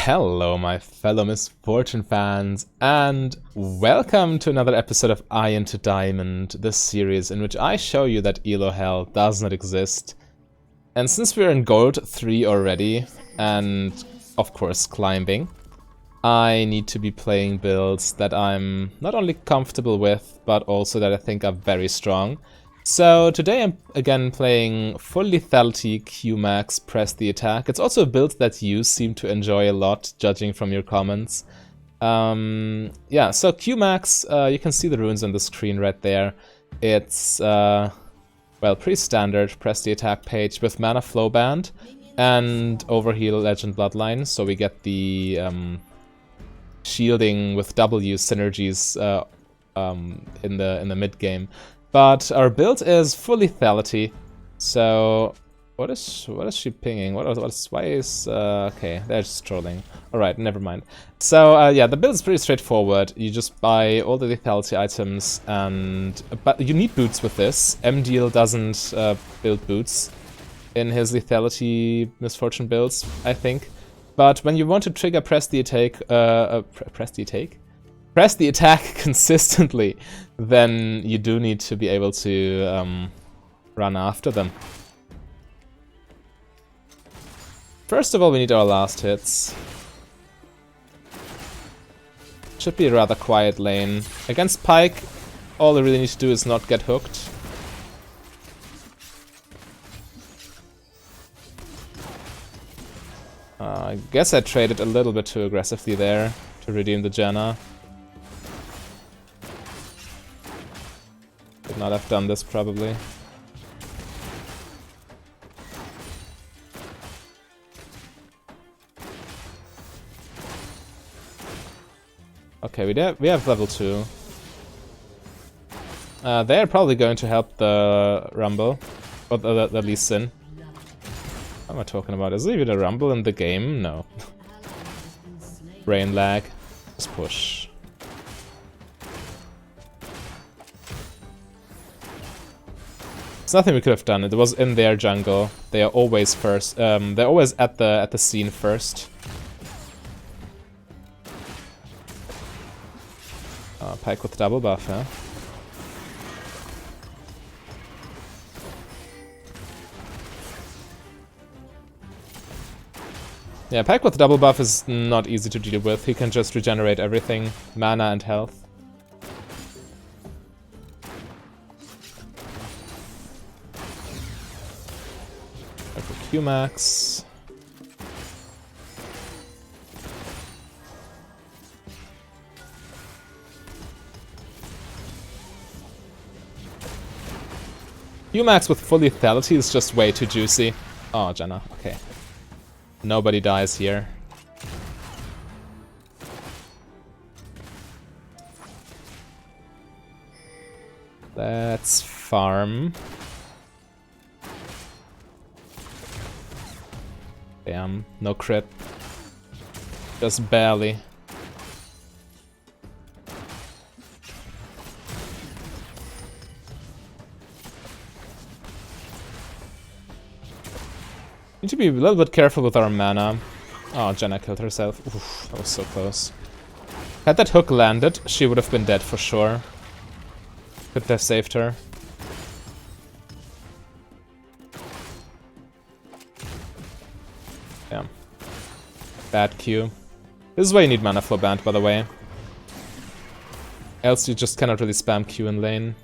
Hello, my fellow Misfortune fans, and welcome to another episode of Iron to Diamond, this series in which I show you that Elo Hell does not exist. And since we're in Gold 3 already, and of course climbing, I need to be playing builds that I'm not only comfortable with, but also that I think are very strong. So today I'm again playing full lethality Qmax, press the attack. It's also a build that you seem to enjoy a lot, judging from your comments. Yeah, so Qmax, you can see the runes on the screen right there. It's, well, pretty standard, press the attack page with mana flow band and overheal legend bloodline, so we get the shielding with W synergies in the mid game. But our build is full lethality, so what is she pinging? Why is okay? They're just trolling. All right, never mind. So yeah, the build is pretty straightforward. You just buy all the lethality items, but you need boots with this. MDeal doesn't build boots in his lethality Misfortune builds, I think. But when you want to trigger press the attack consistently, then you do need to be able to run after them. First of all, we need our last hits. Should be a rather quiet lane. Against Pyke, all we really need to do is not get hooked. I guess I traded a little bit too aggressively there to redeem the Janna. Could not have done this probably. Okay, we have level 2. They're probably going to help the Rumble, or the Lee Sin. What am I talking about? Is there even a Rumble in the game? No. Brain lag. Just push. There's nothing we could have done. It was in their jungle. They are always first. They're always at the scene first. Pyke with double buff, huh? Yeah, Pyke with double buff is not easy to deal with. He can just regenerate everything, mana and health. Qmax. Qmax with full lethality is just way too juicy. Oh, Janna, okay. Nobody dies here. Let's farm. Damn, no crit. Just barely. Need to be a little bit careful with our mana. Oh, Janna killed herself. Oof, that was so close. Had that hook landed, she would have been dead for sure. Could have saved her. Damn. Bad Q. This is why you need mana flow band, by the way. Else you just cannot really spam Q in lane.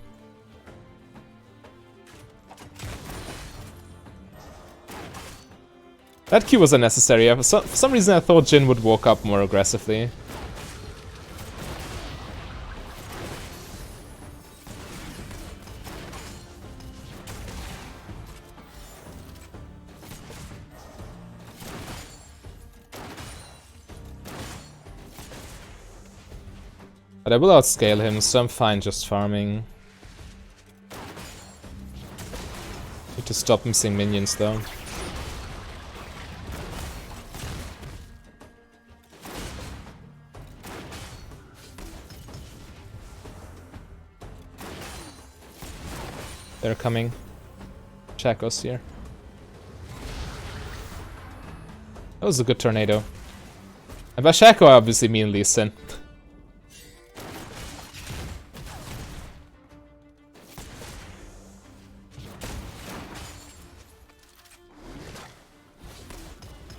That Q was unnecessary. For some reason I thought Jhin would walk up more aggressively. But I will outscale him, so I'm fine just farming. Need to stop missing minions though. They're coming. Chaco's here. That was a good tornado. And by Shaco I obviously mean Lee Sin.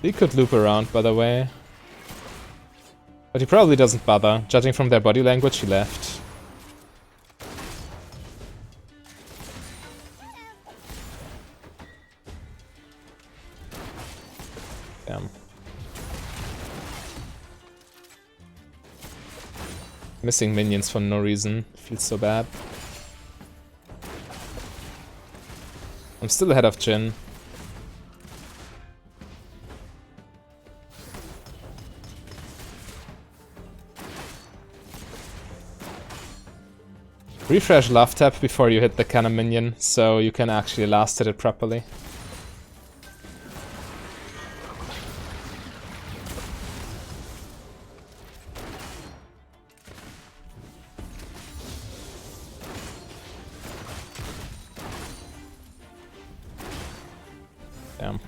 He could loop around, by the way. But he probably doesn't bother. Judging from their body language, he left. Damn. Missing minions for no reason. Feels so bad. I'm still ahead of Jin. Refresh love tap before you hit the cannon minion, so you can actually last hit it properly. Damn.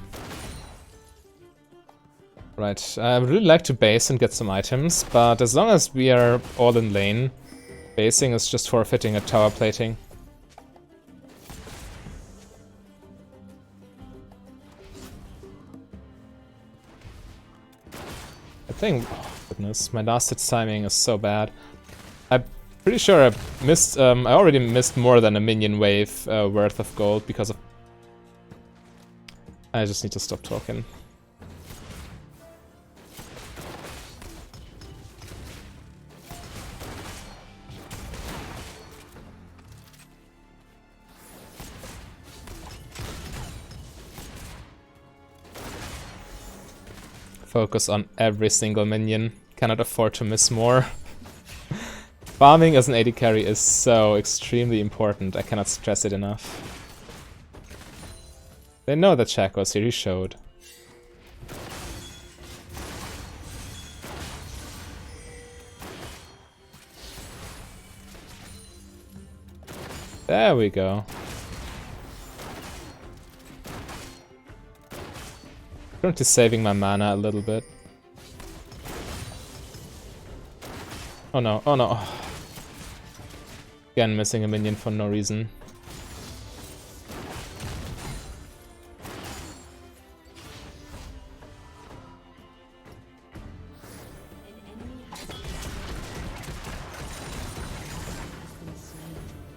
Right, I would really like to base and get some items, but as long as we are all in lane, basing is just forfeiting a tower plating. I think, oh goodness, my last hit timing is so bad. I'm pretty sure I missed, I already missed more than a minion wave worth of gold because of... I just need to stop talking. Focus on every single minion. Cannot afford to miss more. Farming as an AD carry is so extremely important. I cannot stress it enough. They know that Shaco's here, he showed. There we go. Currently saving my mana a little bit. Oh no, oh no. Again, missing a minion for no reason.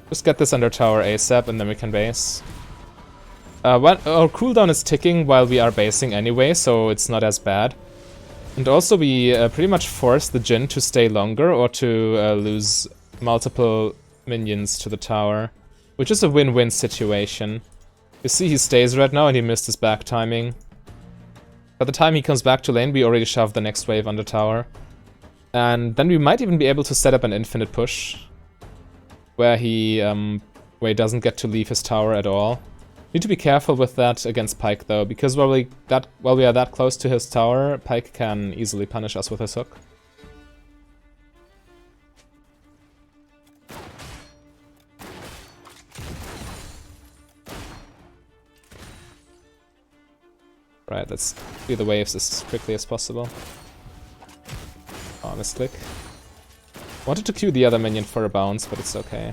Just get this under tower ASAP and then we can base. Our cooldown is ticking while we are basing anyway, so it's not as bad. And also we pretty much force the Jhin to stay longer or to lose multiple minions to the tower, which is a win-win situation. You see he stays right now and he missed his back timing. By the time he comes back to lane, we already shoved the next wave under tower. And then we might even be able to set up an infinite push, where he doesn't get to leave his tower at all. Need to be careful with that against Pyke though, because while we are that close to his tower, Pyke can easily punish us with his hook. Right, let's do the waves as quickly as possible. Oh, misclick. Wanted to queue the other minion for a bounce, but it's okay.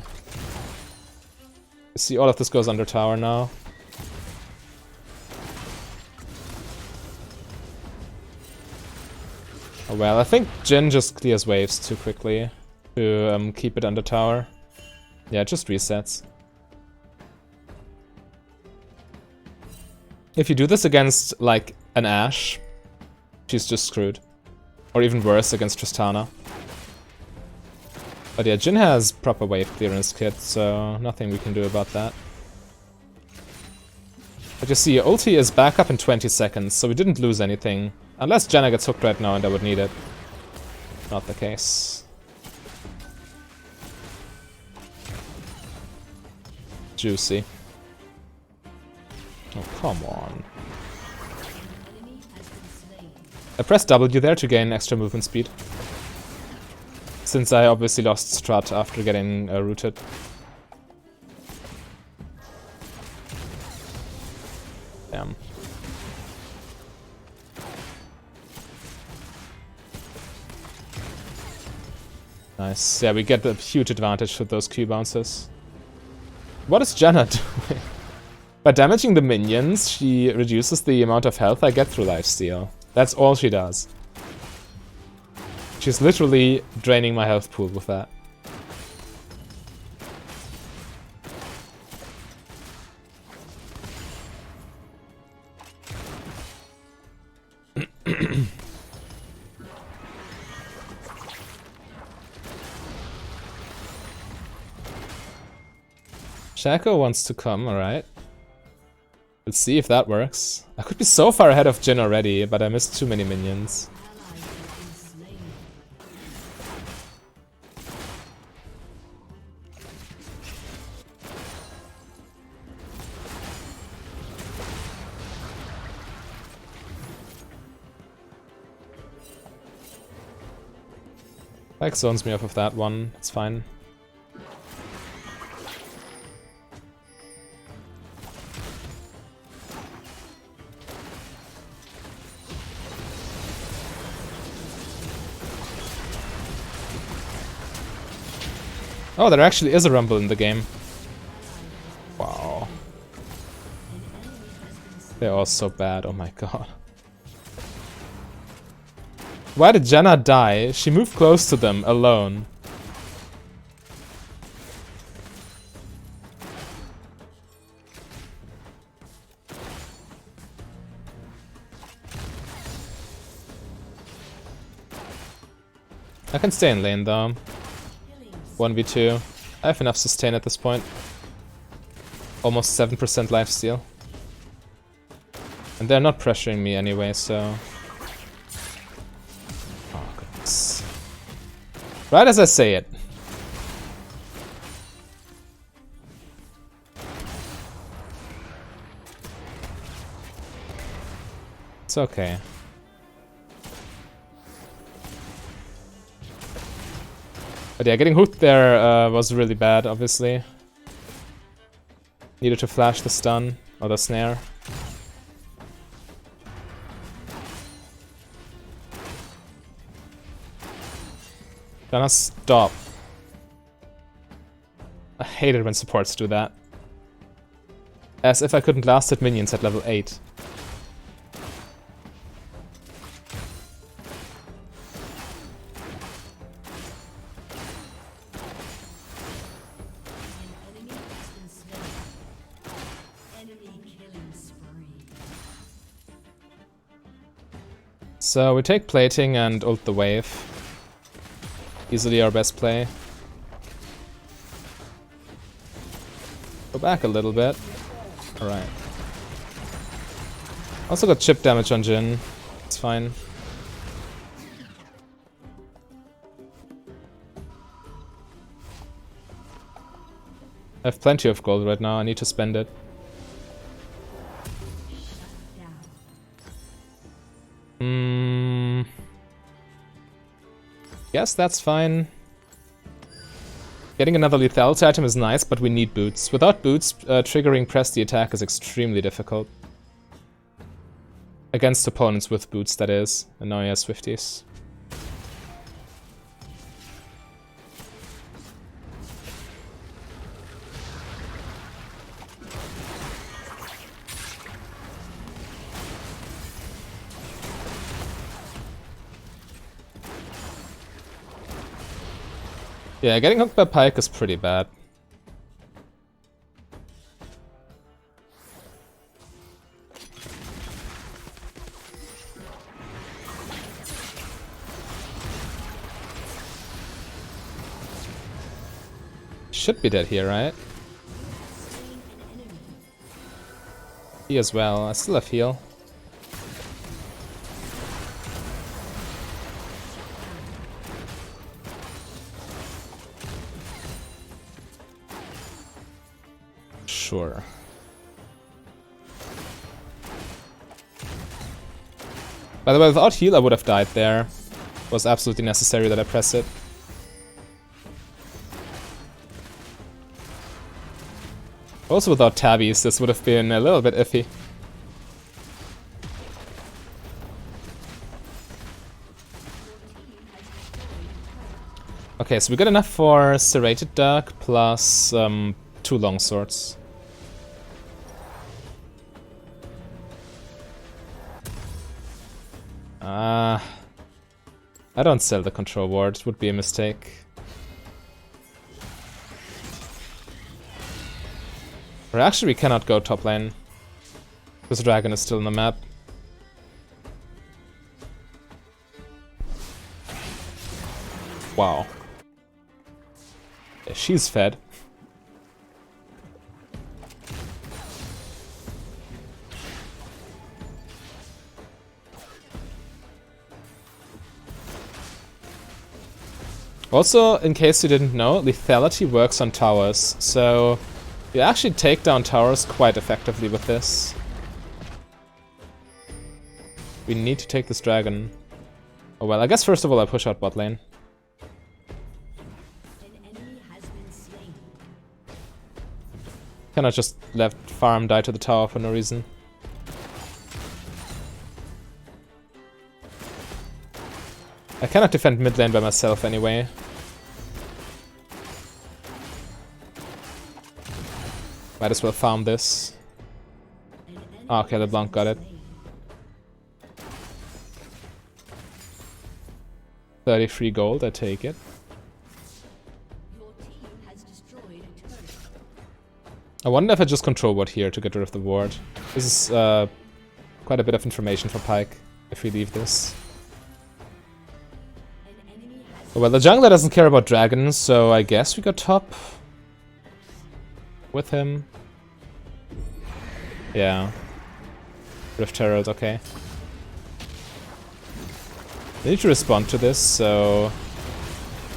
You see, all of this goes under tower now. Oh well, I think Jhin just clears waves too quickly to keep it under tower. Yeah, it just resets. If you do this against, like, an Ashe, she's just screwed. Or even worse, against Tristana. But yeah, Jhin has proper wave clearance kit, so nothing we can do about that. But you see, ulti is back up in 20 seconds, so we didn't lose anything. Unless Janna gets hooked right now and I would need it. Not the case. Juicy. Oh, come on. I pressed W there to gain extra movement speed. Since I obviously lost Strat after getting rooted. Damn. Nice. Yeah, we get a huge advantage with those Q bounces. What is Janna doing? By damaging the minions, she reduces the amount of health I get through lifesteal. That's all she does. She's literally draining my health pool with that. Shaco wants to come, alright. Let's see if that works. I could be so far ahead of Jhin already, but I missed too many minions. Like zones me off of that one, it's fine. Oh, there actually is a rumble in the game. Wow. They're all so bad, oh my god. Why did Janna die? She moved close to them, alone. I can stay in lane though. 1v2. I have enough sustain at this point. Almost 7% lifesteal. And they're not pressuring me anyway, so... Oh, goodness. Right as I say it. It's okay. But yeah, getting hooked there was really bad, obviously. Needed to flash the stun, or the snare. Gonna stop. I hate it when supports do that. As if I couldn't last hit minions at level 8. So we take plating and ult the wave. Easily our best play. Go back a little bit. Alright. Also got chip damage on Jhin. It's fine. I have plenty of gold right now, I need to spend it. Guess that's fine. Getting another lethality item is nice, but we need boots. Without boots, triggering press the attack is extremely difficult. Against opponents with boots, that is. And now he has Swifties. Yeah, getting hooked by Pyke is pretty bad. Should be dead here, right? He as well. I still have heal. Sure. By the way, without heal I would have died there. It was absolutely necessary that I press it. Also without tabbies, this would have been a little bit iffy. Okay, so we got enough for Serrated Duck plus 2 longswords. I don't sell the control ward, it would be a mistake. Or actually we cannot go top lane. This dragon is still on the map. Wow. Yeah, she's fed. Also, in case you didn't know, Lethality works on towers, so you actually take down towers quite effectively with this. We need to take this dragon. Oh well, I guess first of all I push out bot lane. Cannot just let farm die to the tower for no reason. I cannot defend mid lane by myself anyway. Might as well farm this. Oh, okay, LeBlanc got it. 33 gold, I take it. I wonder if I just control ward here to get rid of the ward. This is quite a bit of information for Pyke if we leave this. Well, the jungler doesn't care about dragons, so I guess we go top with him. Yeah. Rift Herald, okay. They need to respond to this, so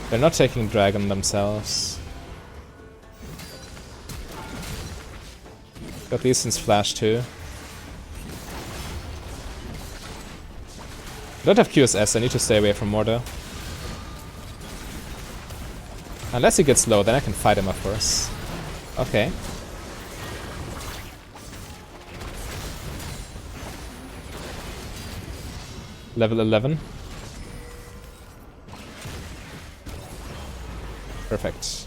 they're not taking dragon themselves. Got Lee Sin's flash too. I don't have QSS, I need to stay away from Mortar. Unless he gets low, then I can fight him of course. Okay. Level 11. Perfect.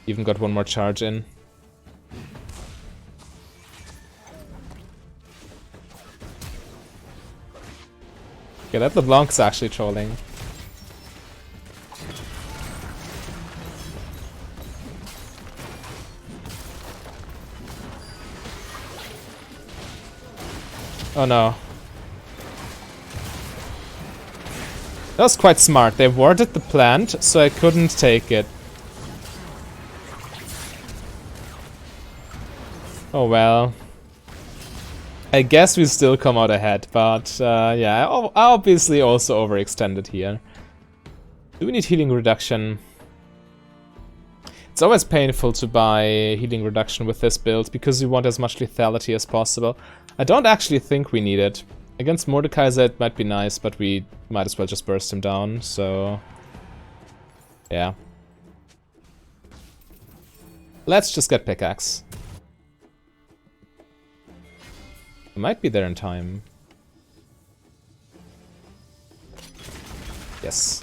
Even got one more charge in. Okay, that LeBlanc's actually trolling. Oh no. That was quite smart. They warded the plant, so I couldn't take it. Oh well. I guess we still come out ahead, but yeah, I obviously also overextended here. Do we need healing reduction? It's always painful to buy healing reduction with this build because you want as much lethality as possible. I don't actually think we need it. Against Mordekaiser it might be nice, but we might as well just burst him down, so yeah. Let's just get pickaxe. I might be there in time. Yes.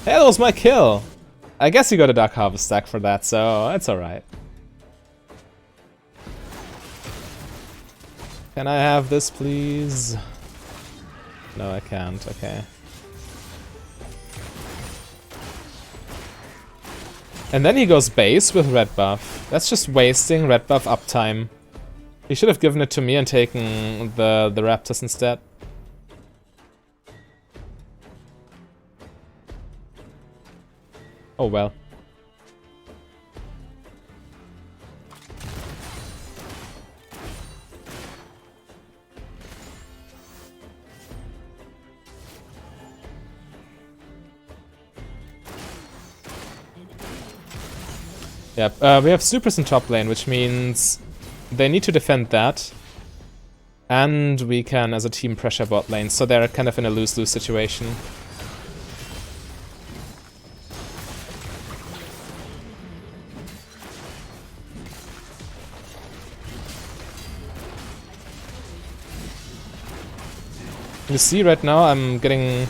Hey, that was my kill! I guess you got a Dark Harvest stack for that, so it's alright. Can I have this, please? No, I can't. Okay. And then he goes base with red buff. That's just wasting red buff uptime. He should have given it to me and taken the Raptors instead. Oh well. Yep, we have supers in top lane, which means they need to defend that. And we can, as a team, pressure bot lane, so they're kind of in a lose-lose situation. You see right now I'm getting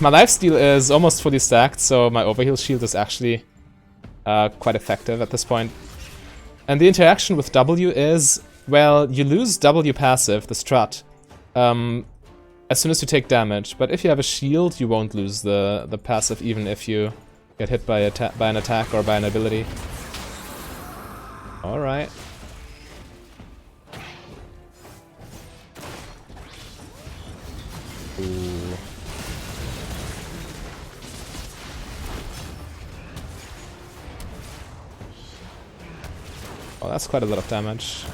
My lifesteal is almost fully stacked, so my overheal shield is actually quite effective at this point. And the interaction with W is, well, you lose W passive, the strut, as soon as you take damage. But if you have a shield, you won't lose the passive, even if you get hit by an attack or by an ability. Alright. Ooh. Oh, that's quite a lot of damage.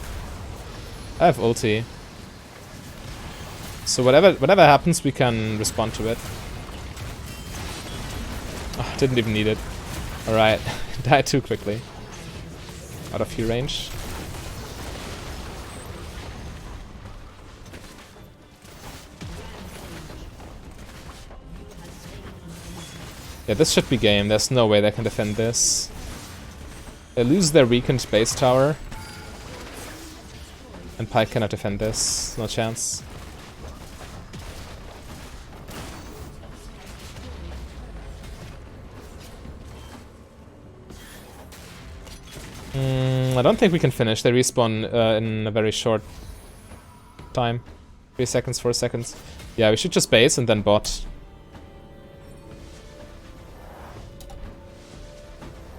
I have ulti. So whatever happens, we can respond to it. Oh, didn't even need it. Alright, died too quickly. Out of Q range. Yeah, this should be game. There's no way they can defend this. They lose their weakened base tower. And Pyke cannot defend this. No chance. I don't think we can finish. They respawn in a very short time. 3 seconds, 4 seconds. Yeah, we should just base and then bot.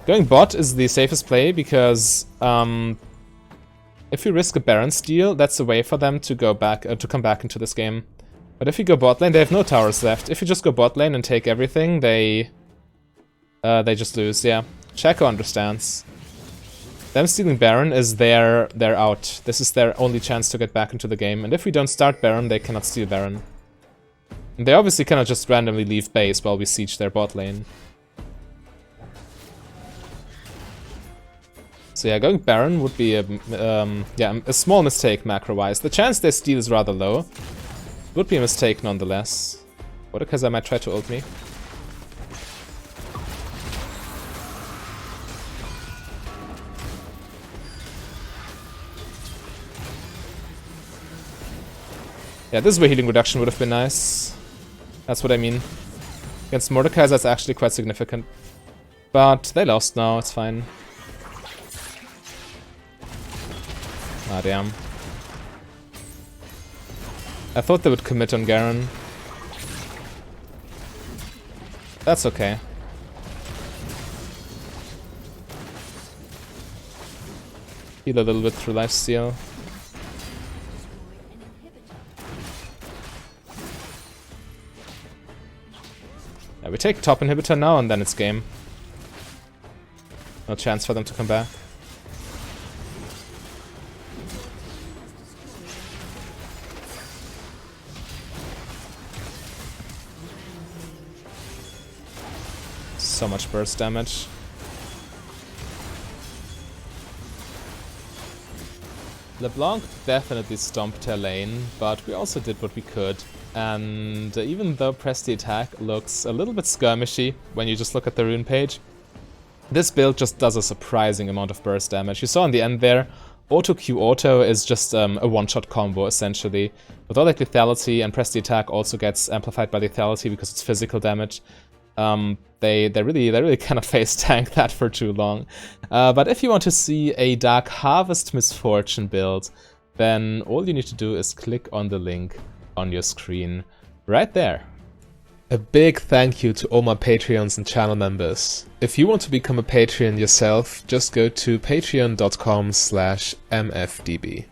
Going bot is the safest play because if we risk a Baron steal, that's a way for them to go back to come back into this game. But if you go bot lane, they have no towers left. If you just go bot lane and take everything, they just lose. Yeah, Shaco understands. Them stealing Baron is their out. This is their only chance to get back into the game. And if we don't start Baron, they cannot steal Baron. And they obviously cannot just randomly leave base while we siege their bot lane. So yeah, going Baron would be a small mistake macro-wise. The chance they steal is rather low. Would be a mistake nonetheless. Mordekaiser might try to ult me. Yeah, this is where healing reduction would have been nice. That's what I mean. Against Mordekaiser, it's actually quite significant. But they lost now, it's fine. Ah, damn. I thought they would commit on Garen. That's okay. Heal a little bit through lifesteal. Yeah, we take top inhibitor now and then it's game. No chance for them to come back. So much burst damage. LeBlanc definitely stomped her lane, but we also did what we could. And even though press the attack looks a little bit skirmishy when you just look at the rune page, this build just does a surprising amount of burst damage. You saw in the end there, auto Q auto is just a one-shot combo essentially. With all that lethality, and press the attack also gets amplified by lethality because it's physical damage. They really cannot face tank that for too long. But if you want to see a Dark Harvest Misfortune build, then all you need to do is click on the link on your screen right there. A big thank you to all my Patreons and channel members. If you want to become a Patreon yourself, just go to patreon.com/mfdb.